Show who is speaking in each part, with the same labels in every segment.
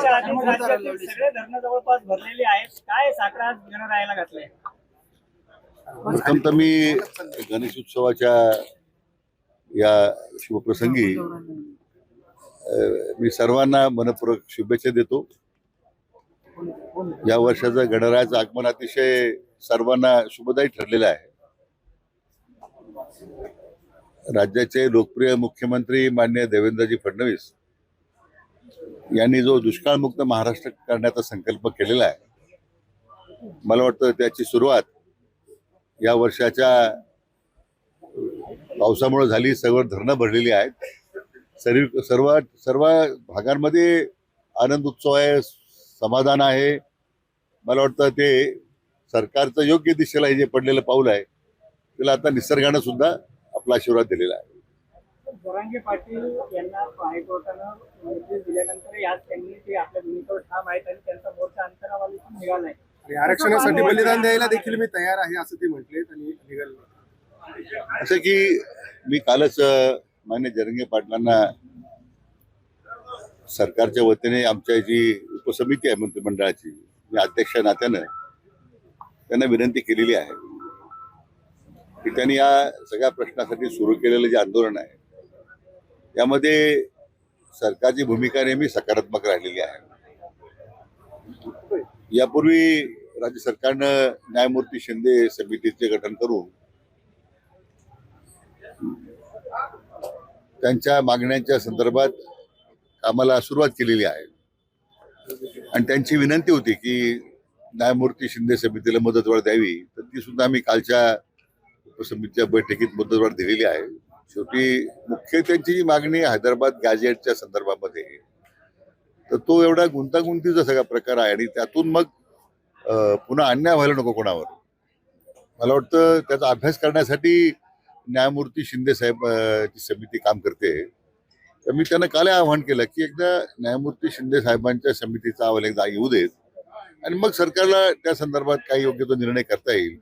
Speaker 1: पावसाच्या आधी राज्यातील सगळे धरणं जवळपास भरलेली आहेत. काय साखर आज गणरायाला घातलंय?
Speaker 2: प्रथम तर मी गणेश उत्सवाच्या या शुभप्रसंगी मी सर्वांना मनपूर्वक शुभेच्छा देतो. या वर्षाचं गणरायाचं आगमन अतिशय सर्वांना शुभदायी ठरलेलं आहे. राज्याचे लोकप्रिय मुख्यमंत्री माननीय देवेंद्रजी फडणवीस यांनी जो दुष्काळमुक्त महाराष्ट्र करण्याचा संकल्प केलेला आहे, मला वाटतं त्याची सुरुवात या वर्षाच्या पावसामुळे झाली. सर्व धरणं भरलेली आहेत. सर्व भागांमध्ये आनंद उत्सव आहे, समाधान आहे. मला वाटतं ते सरकारचं योग्य दिशेला हे जे पडलेलं पाऊल आहे त्याला आता निसर्गानं सुद्धा आपला आशीर्वाद दिलेला आहे.
Speaker 1: जरांगे पाटील यांना हायकोर्टानं नोटीस दिल्यानंतर आज त्यांनी ते आपल्या भूमिकेवर ठाम आहेत आणि त्यांचा मोर्चा अंतरावालीतून निघालाय.
Speaker 3: आरक्षणासाठी बलिदान द्यायला देखील मी तयार आहे असं ते म्हटले आणि निघाले.
Speaker 2: असं की मी कालच मान्य जरांगे पाटलांना सरकारच्या वतीने आमच्या जी उपसमिती आहे मंत्रिमंडळाची, मी अध्यक्ष नात्यानं त्यांना विनंती केलेली आहे की त्यांनी या सगळ्या प्रश्नासाठी सुरू केलेलं जे आंदोलन आहे यामध्ये सरकारची भूमिका नेहमी सकारात्मक राहिलेली आहे. यापूर्वी राज्य सरकारनं न्यायमूर्ती शिंदे समितीचे गठन करून त्यांच्या मागण्यांच्या संदर्भात कामाला सुरुवात केलेली आहे आणि त्यांची विनंती होती की न्यायमूर्ती शिंदे समितीला मुदतवाढ द्यावी, तर ती सुद्धा आम्ही कालच्या उपसमितीच्या बैठकीत मुदतवाढ दिलेली आहे. शेवटी मुख्य त्यांची जी मागणी हैदराबाद गॅजेटच्या संदर्भामध्ये, तर तो एवढा गुंतागुंतीचा सगळा प्रकार आहे आणि त्यातून मग पुन्हा अन्याय व्हायला नको कोणावर. मला वाटतं त्याचा अभ्यास करण्यासाठी न्यायमूर्ती शिंदे साहेब ची समिती काम करते. तर मी त्यांना काल आवाहन केलं की एकदा न्यायमूर्ती शिंदे साहेबांच्या समितीचा अहवाल एकदा येऊ देत आणि मग सरकारला त्या संदर्भात काही योग्य तो निर्णय करता येईल.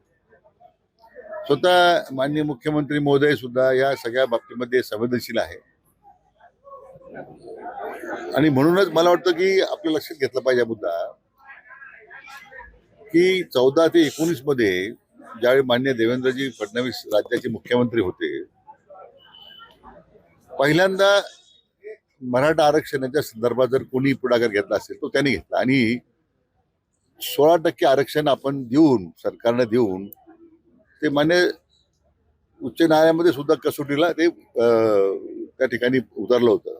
Speaker 2: स्वतः माननीय मुख्यमंत्री महोदय सुद्धा या सगळ्या बाबतीमध्ये संवेदनशील आहे आणि म्हणूनच मला वाटतं की आपल्या लक्षात घेतला पाहिजे मुद्दा की 14 ते 19 मध्ये ज्यावेळी माननीय देवेंद्रजी फडणवीस राज्याचे मुख्यमंत्री होते, पहिल्यांदा मराठा आरक्षणाच्या संदर्भात जर कोणी पुढाकार घेतला असेल तो त्यांनी घेतला आणि 16% आरक्षण आपण देऊन, सरकारनं देऊन ते मान्य उच्च न्यायालयामध्ये सुद्धा कसोटीला ते त्या ठिकाणी उतरलं होतं.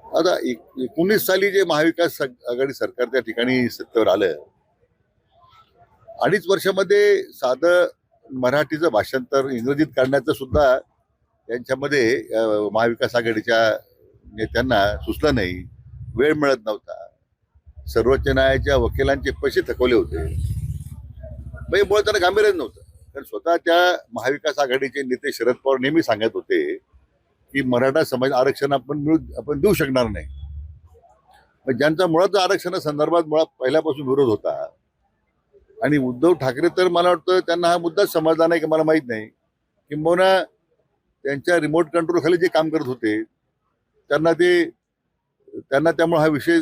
Speaker 2: आता 19 साली जे महाविकास आघाडी सरकार त्या ठिकाणी सत्तेवर आलं, 2.5 वर्षामध्ये साधं मराठीचं भाषांतर इंग्रजीत काढण्याचं सुद्धा त्यांच्यामध्ये महाविकास आघाडीच्या नेत्यांना सुचलं नाही. वेळ मिळत नव्हता. सर्वोच्च न्यायालयाच्या वकिलांचे पैसे थकवले होते. म्हणजे मुळे त्यांना गांभीर्यच नव्हतं. कारण स्वतः त्या महाविकास आघाडीचे नेते शरद पवार नेहमी सांगत होते की मराठा समाज आरक्षण आपण देऊ शकणार नाही. ज्यांचा मुळात आरक्षणासंदर्भात मुळात पहिल्यापासून विरोध होता आणि उद्धव ठाकरे तर मला वाटतं त्यांना हा मुद्दाच समजला नाही की मला माहित नाही, किंबहुना त्यांच्या रिमोट कंट्रोल खाली जे काम करत होते त्यांना त्यामुळे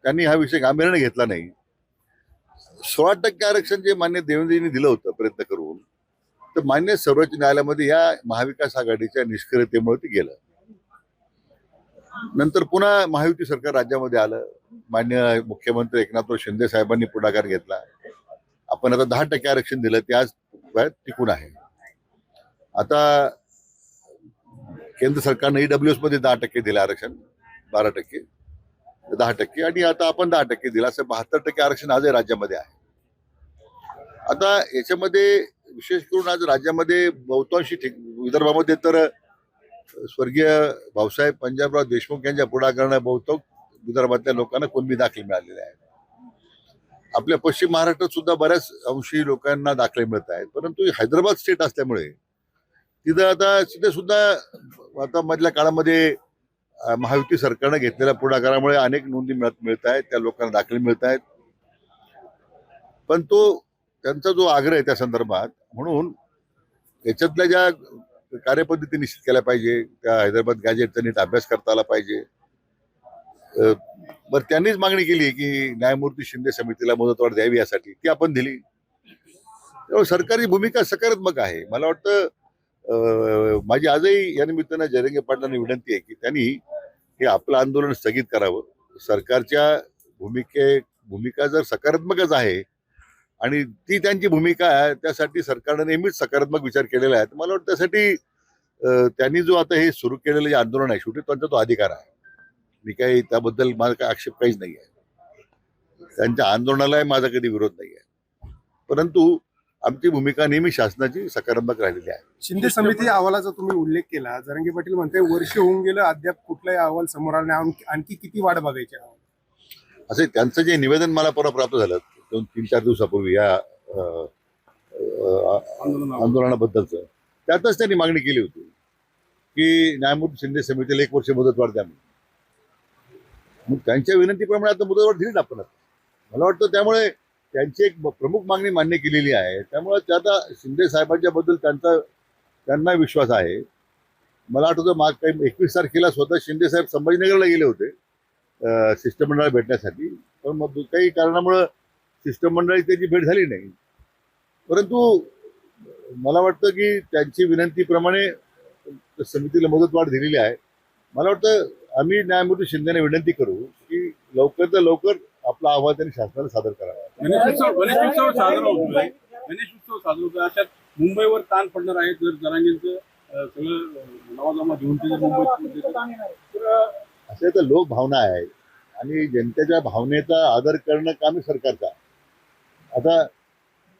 Speaker 2: त्यांनी हा विषय गांभीर्याने घेतला नाही. 16% आरक्षण जे मान्य देवेंद्रजींनी दिलं होतं प्रयत्न करून, तर मान्य सर्वोच्च न्यायालयामध्ये या महाविकास आघाडीच्या निष्क्रियतेमुळे ते गेलं. नंतर पुन्हा महायुती सरकार राज्यामध्ये आलं. मान्य मुख्यमंत्री एकनाथ शिंदे साहेबांनी पुढाकार घेतला. आपण आता 10% आरक्षण दिलं, ते आज टिकून आहे. आता केंद्र सरकारने EWS मध्ये 10% दिलं आरक्षण, 12%, 10% आणि आता आपण 10% दिलं, असं 72% आरक्षण आज राज्यामध्ये आहे. आता याच्यामध्ये विशेष करून आज राज्यामध्ये बहुतांशी विदर्भामध्ये तर स्वर्गीय भाऊसाहेब पंजाबराव देशमुख यांच्या पुढाकारानं बहुतेक विदर्भातल्या लोकांना कुणबी दाखले मिळालेले आहेत. आपल्या पश्चिम महाराष्ट्रात सुद्धा बऱ्याच अंशी लोकांना दाखले मिळत आहेत. परंतु हैदराबाद स्टेट असल्यामुळे तिथं आता तिथे सुद्धा आता मधल्या काळामध्ये महायुती सरकारनं घेतलेल्या पुढाकारामुळे अनेक नोंदी मिळत आहेत, त्या लोकांना दाखले मिळत आहेत. पण त्यांचा जो आग्रह आहे त्या संदर्भात, म्हणून याच्यातल्या ज्या कार्यपद्धती निश्चित केल्या पाहिजे, त्या हैदराबाद गॅजेटचा नीट अभ्यास करता आला पाहिजे. बरं त्यांनीच मागणी केली की न्यायमूर्ती शिंदे समितीला मुदतवाढ द्यावी यासाठी, ती आपण दिली. त्यामुळे सरकारची भूमिका सकारात्मक आहे. मला वाटतं माझी आजही या निमित्तानं जयरंगे पाटलांना विनंती आहे की त्यांनी हे आपलं आंदोलन स्थगित करावं. सरकारच्या भूमिका जर सकारात्मकच आहे आणि ती त्यांची भूमिका आहे, त्यासाठी सरकारनं नेहमीच सकारात्मक विचार केलेला आहे. तर मला वाटतं त्यासाठी त्यांनी जो आता हे सुरू केलेलं जे आंदोलन आहे, शेवटी त्यांचा तो अधिकार आहे. मी काही त्याबद्दल माझा काही आक्षेप काहीच नाही आहे. त्यांच्या आंदोलनालाही माझा कधी विरोध नाही आहे. परंतु आमची भूमिका नेहमी शासनाची सकारात्मक राहिलेली आहे.
Speaker 3: शिंदे समिती अहवालाचा तुम्ही उल्लेख केला. जरांगे पाटील म्हणते वर्ष होऊन गेलं अद्याप कुठलाही अहवाल समोर आला नाही, आणखी किती वाट बघायची आहे?
Speaker 2: असे त्यांचं जे निवेदन मला परवा प्राप्त झालं 2-3-4 दिवसापूर्वी या आंदोलनाबद्दलचं, त्यातच त्यांनी मागणी केली होती की न्यायमूर्ती शिंदे समितीला 1 वर्ष मुदतवाढ द्या. मग त्यांच्या विनंतीप्रमाणे आता मुदतवाढ दिली ना आपण. मला वाटतं त्यामुळे त्यांची एक प्रमुख मागणी मान्य केलेली आहे. त्यामुळे त्या आता शिंदे साहेबांच्या बद्दल त्यांना विश्वास आहे. मला आठवतं काही 21 तारखेला स्वतः शिंदे साहेब संभाजीनगरला गेले होते शिष्टमंडळाला भेटण्यासाठी, पण मग काही कारणामुळं शिष्टमंडळी त्याची भेट झाली नाही. परंतु मला वाटतं की त्यांची विनंतीप्रमाणे समितीला मुदतवाढ दिलेली आहे. मला वाटतं आम्ही न्यायमूर्ती शिंदेने विनंती करू की लवकर तर लवकर आपला अहवाल त्यांनी शासनाला सादर करावा.
Speaker 4: गणेश उत्सव साजरा होतोय. अशात मुंबईवर ताण पडणार आहे जर जरांगेंचं सगळं नावाजमा घेऊन ते जर मुंबईत तर
Speaker 2: असे तर लोक भावना आहे आणि जनतेच्या भावनेचा आदर करणं काम सरकारचा. आता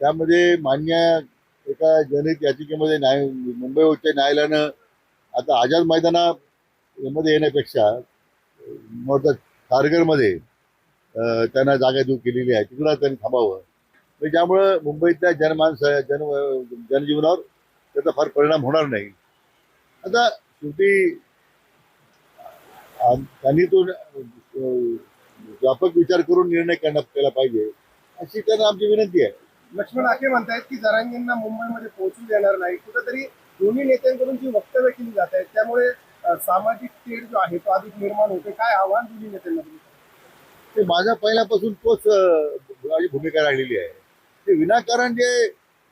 Speaker 2: त्यामध्ये मान्य एका जनहित याचिकेमध्ये मुंबई उच्च न्यायालयानं आता आझाद मैदानामध्ये येण्यापेक्षा खारघरमध्ये त्यांना जागा देऊ केलेली आहे, तिकडं त्यांनी थांबावं. ज्यामुळं मुंबईतल्या जनजीवनावर त्याचा फार परिणाम होणार नाही. आता शेवटी त्यांनी तो व्यापक विचार करून निर्णय केला पाहिजे अशी त्यांना आमची विनंती आहे.
Speaker 3: लक्ष्मण आखे म्हणतायत की जरांगेंना मुंबईमध्ये पोहोचू देणार नाही. कुठेतरी दोन्ही नेत्यांकडून जी वक्तव्य केली जात आहेत त्यामुळे सामाजिक तेढ जो आहे तो अधिक निर्माण होते. काय आव्हान दोन्ही नेत्यांना?
Speaker 2: ते माझ्या पहिल्यापासून तोच माझी भूमिका राहिलेली आहे. ते विनाकारण जे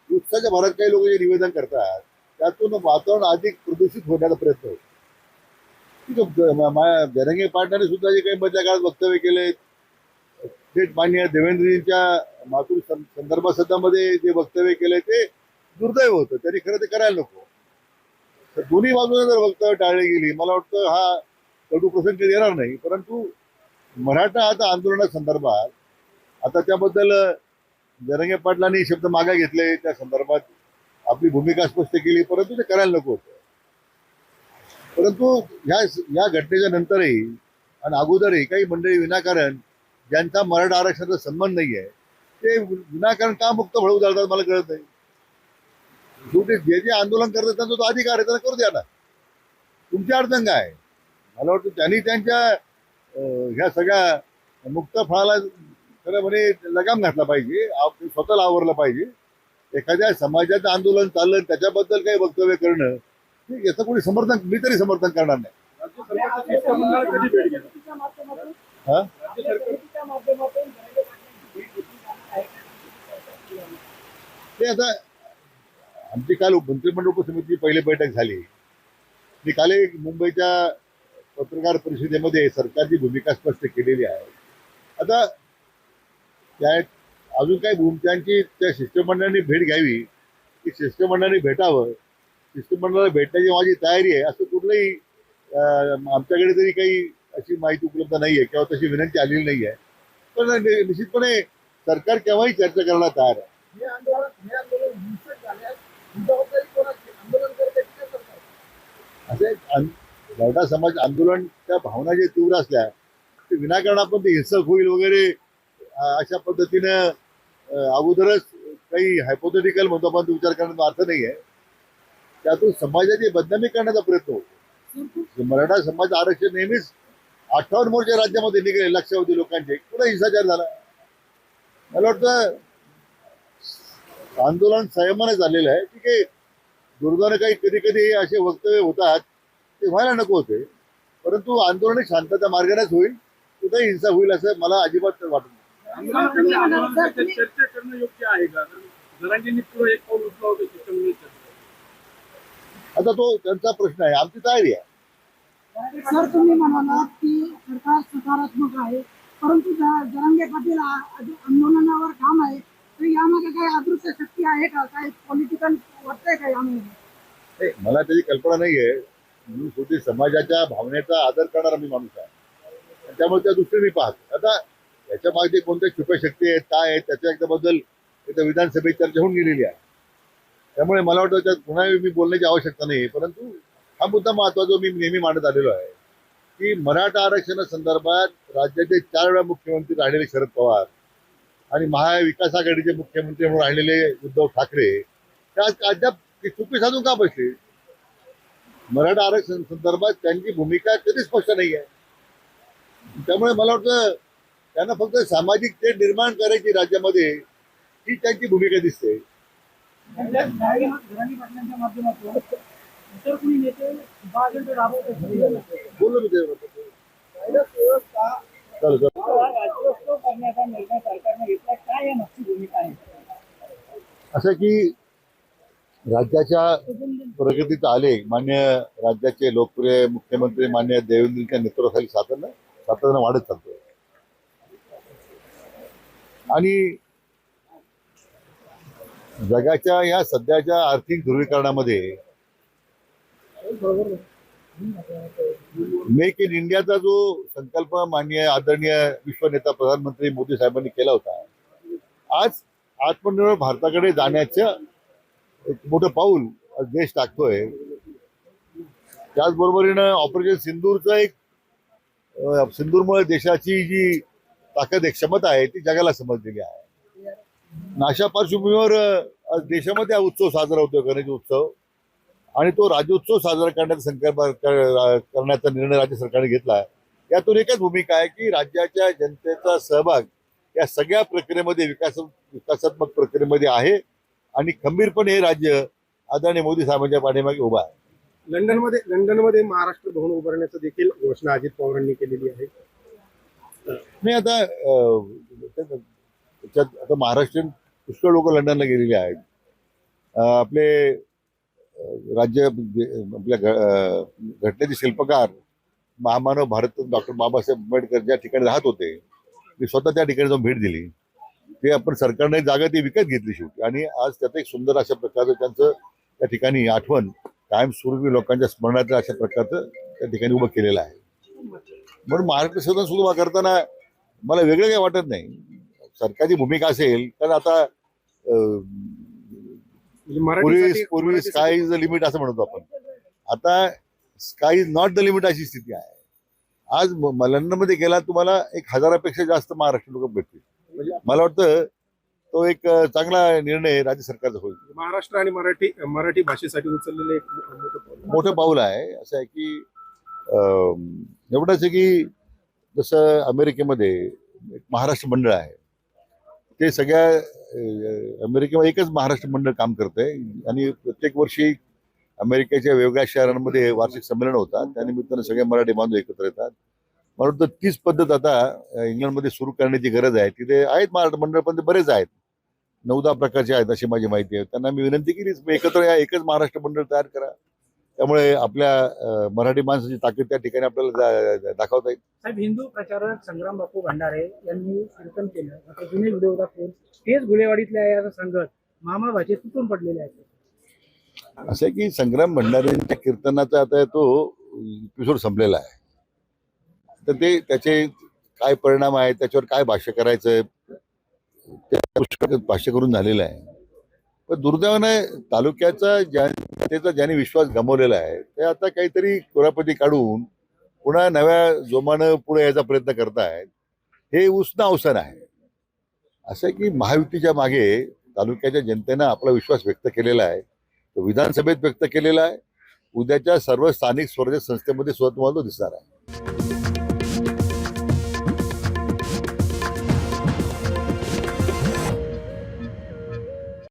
Speaker 2: उत्साहाच्या भरात काही लोक जे निवेदन करतात त्यातून वातावरण अधिक प्रदूषित होण्याचा प्रयत्न होतो. जरांगे पाटलांनी सुद्धा जे काही मधल्या काळात वक्तव्य केले, थेट मान्य देवेंद्रजींच्या मातृ संदर्भामध्ये जे वक्तव्य केले ते दुर्दैव होतं. त्यांनी खरं ते करायला नको. तर दोन्ही बाजूने जर वक्तव्य टाळली गेली, मला वाटतं हा कडू प्रसंग येणार नाही. परंतु मराठा आता आंदोलनासंदर्भात आता त्याबद्दल जरांगे पाटलांनी शब्द मागे घेतले, त्या संदर्भात आपली भूमिका स्पष्ट केली, परंतु ते करायला नको होतं. परंतु या घटनेच्या नंतरही आणि अगोदरही काही मंडळी विनाकारण ज्यांचा मराठा आरक्षणाचा संबंध नाही आहे ते विनाकारण का मुक्त फळवू जातात मला कळत नाही. शेवटी जे आंदोलन करतात त्यांचा तो अधिकार आहे, त्यांना करू द्या ना. तुमची अडचण काय? मला वाटतं त्यांनी त्यांच्या ह्या सगळ्या मुक्त फळाला खरं म्हणे लगाम घातला पाहिजे, स्वतःला आवरलं पाहिजे. एखाद्या समाजाचं आंदोलन चाललं त्याच्याबद्दल काही वक्तव्य करणं याचं कोणी समर्थन, मी तरी समर्थन करणार नाही. ते आता आमची काल मंत्रिमंडळ उपसमितीची पहिली बैठक झाली. मी काल मुंबईच्या पत्रकार परिषदेमध्ये सरकारची भूमिका स्पष्ट केलेली आहे. आता त्या अजून काही त्यांची त्या शिष्टमंडळाने भेट घ्यावी की शिष्टमंडळाने भेटावं, शिष्टमंडळाला भेटण्याची माझी तयारी आहे असं कुठलंही आमच्याकडे तरी काही अशी माहिती उपलब्ध नाही आहे किंवा तशी विनंती आलेली नाही आहे. पण निश्चितपणे सरकार केव्हाही चर्चा करायला तयार आहे. असे मराठा समाज आंदोलनच्या भावना जे तीव्र असल्या ते विनाकारण आपण ते हिंसक होईल वगैरे अशा पद्धतीनं अगोदरच काही हायपोथेटिकल म्हणतो आपण विचार करण्याचा अर्थ नाही आहे. त्यातून समाजाची बदनामी करण्याचा प्रयत्न होतो. मराठा समाज आरक्षण नेहमीच 58 मोर्चे राज्यामध्ये निघाले लक्षावधी लोकांचे, कुठे हिंसाचार झाला? मला वाटतं आंदोलन संयमाने झालेलं आहे. ठीक आहे, दुर्दैवाने काही कधी कधी असे वक्तव्य होतात ते व्हायला नको होते, परंतु आंदोलन शांतता मार्गानेच होईल. कुठेही हिंसा होईल असं मला अजिबात वाटत नाही.
Speaker 4: आंदोलनात चर्चा करणं योग्य आहे का? जरांगेंनी पुढे एक पाऊल उचललं होतं त्याच्यामुळे
Speaker 2: आता तो त्यांचा प्रश्न आहे, आमची तयारी आहे.
Speaker 5: सर तुम्ही म्हणालात की सरकार सकारात्मक आहे, परंतु जरांगे पाटील आंदोलनावर ठाम आहे, तर यामागे काही अदृश्य शक्ती आहे का? काही पॉलिटिकल वाटतंय का यामध्ये?
Speaker 2: मला त्याची कल्पना नाहीये. मी शेवटी समाजाच्या भावनेचा आदर करणारा मी माणूस आहे, त्यामुळे त्या दृष्टीने मी पाहतो. आता याच्या मागे कोणत्या छुप्या शक्ती आहेत काय आहेत त्याच्या एकदाबद्दल विधानसभेत चर्चा होऊन गेलेली आहे. त्यामुळे मला वाटतं त्यात पुन्हा मी बोलण्याची आवश्यकता नाही. परंतु हा मुद्दा महत्त्वाचा जो मी नेहमी मांडत आलेलो आहे की मराठा आरक्षणासंदर्भात राज्याचे 4 वेळा मुख्यमंत्री राहिलेले शरद पवार आणि महाविकास आघाडीचे मुख्यमंत्री म्हणून राहिलेले उद्धव ठाकरे त्या अद्याप चुकी साधून का बसले? मराठा आरक्षण संदर्भात त्यांची भूमिका कधी स्पष्ट नाही आहे. त्यामुळे मला वाटतं त्यांना फक्त सामाजिक तेढ निर्माण करायची राज्यामध्ये ही त्यांची भूमिका दिसते.
Speaker 1: जरांगे पाटलांच्या माध्यमातून इतर कोणी नेते अजेंडा राबवतात.
Speaker 2: बोललो मी ते. चल चल.
Speaker 1: राज्योत्सव करण्याचा निर्णय सरकारने घेतला, काय नक्की भूमिका आहे?
Speaker 2: असं की राज्याच्या प्रगतीचा आलेख मान्य राज्याचे लोकप्रिय मुख्यमंत्री मान्य देवेंद्रच्या नेतृत्वाखाली सातत्यानं वाढत चालतोय. आणि जगाच्या या सध्याच्या आर्थिक ध्रुवीकरणामध्ये मेक इन इंडियाचा जो संकल्प माननीय आदरणीय विश्वनेता प्रधानमंत्री मोदी साहेबांनी केला होता, आज आत्मनिर्भर भारताकडे जाण्याचं एक मोठं पाऊल देश टाकतोय. त्याचबरोबरीनं ऑपरेशन सिंदूरचं एक सिंदूरमुळे देशाची जी ताकद आहे, क्षमता आहे ती जगाला समजलेली आहे. अशा पार्श्वभूमीवर आज देशामध्ये हा उत्सव साजरा होतोय, गणेश उत्सव. आणि तो राज्योत्सव साजरा करण्याचा संकल्प करण्याचा निर्णय राज्य सरकारने घेतला. यातून एकच भूमिका आहे की राज्याच्या जनतेचा सहभाग या सगळ्या प्रक्रियेमध्ये विकासात्मक प्रक्रियेमध्ये आहे आणि खंबीरपणे हे राज्य आदरणीय मोदी साहेबांच्या पाठीमागे उभा आहे.
Speaker 3: लंडनमध्ये महाराष्ट्र भवन उभारण्याचं देखील घोषणा अजित पवारांनी केलेली आहे.
Speaker 2: नाही आता त्याच्यात आता महाराष्ट्रीयन पुष्कळ लोक लंडनला गेलेले आहेत. आपले राज्य आपल्या घटनेचे शिल्पकार महामानव भारत डॉक्टर बाबासाहेब आंबेडकर ज्या ठिकाणी राहत होते, मी स्वतः त्या ठिकाणी जाऊन भेट दिली. ते आपण सरकारने जागा ती विकत घेतली शेवटी आणि आज त्यात एक सुंदर अशा प्रकारचं त्यांचं त्या ठिकाणी आठवण कायमस्वरूपी लोकांच्या स्मरणाचं अशा प्रकारचं त्या ठिकाणी उभं केलेलं आहे. म्हणून महाराष्ट्र सदन सुरू करताना मला वेगळं काही वाटत नाही. सरकारची भूमिका असेल तर आता पूर्वी स्काय इज द लिमिट असं म्हणतो आपण, आता sky is not the limit अशी स्थिती आहे. आज लंडनमध्ये गेला तुम्हाला 1000पेक्षा जास्त महाराष्ट्र लोक भेटतील. म्हणजे मला वाटतं तो एक चांगला निर्णय राज्य सरकारचा होईल.
Speaker 3: महाराष्ट्र आणि मराठी भाषेसाठी उचललेले एक
Speaker 2: मोठं पाऊल आहे. असं आहे की एवढंच आहे की जसं अमेरिकेमध्ये एक महाराष्ट्र मंडळ आहे, ते सगळ्या अमेरिकेमध्ये एकच महाराष्ट्र मंडळ काम करतंय आणि प्रत्येक वर्षी अमेरिकेच्या वेगवेगळ्या शहरांमध्ये वार्षिक संमेलन होतात. त्यानिमित्तानं सगळे मराठी बांधव एकत्र येतात. मला वाटतं तीच पद्धत आता इंग्लंडमध्ये सुरू करण्याची गरज आहे. तिथे आहेत महाराष्ट्र मंडळ पण ते बरेच आहेत, 9-10 प्रकारचे आहेत अशी माझी माहिती आहे. त्यांना मी विनंती केलीच एकत्र या, एकच महाराष्ट्र मंडळ तयार करा. त्यामुळे आपल्या मराठी माणसाची ताकद त्या ठिकाणी आपल्याला दाखवता येईल.
Speaker 1: साहेब, हिंदू प्रचारक संग्राम बापू भंडारे यांनी कीर्तन केलं. आता जुने व्हिडिओ दाखवून तेच गुलेवाडीतल्या या संघात मामा भाचे तुटून पडलेले आहेत.
Speaker 2: असं आहे की संग्राम भंडारेंच्या कीर्तनाचा आता तो एपिसोड संपलेला आहे. तर ते त्याचे काय परिणाम आहेत, त्याच्यावर काय भाष्य करायचं त्या भाष्य करून झालेलं आहे. पण दुर्दैवानं तालुक्याचा जनतेचा ज्यांनी विश्वास गमावलेला आहे ते आता काहीतरी कुरापती काढून पुन्हा नव्या जोमानं पुढे यायचा प्रयत्न करतायत. हे उष्ण अवसान आहे. असं की महायुतीच्या मागे तालुक्याच्या जनतेनं आपला विश्वास व्यक्त केलेला आहे, तो विधानसभेत व्यक्त केलेला आहे. उद्याच्या सर्व स्थानिक स्वराज्य संस्थेमध्ये सुद्धा तुम्हाला तो दिसणार आहे.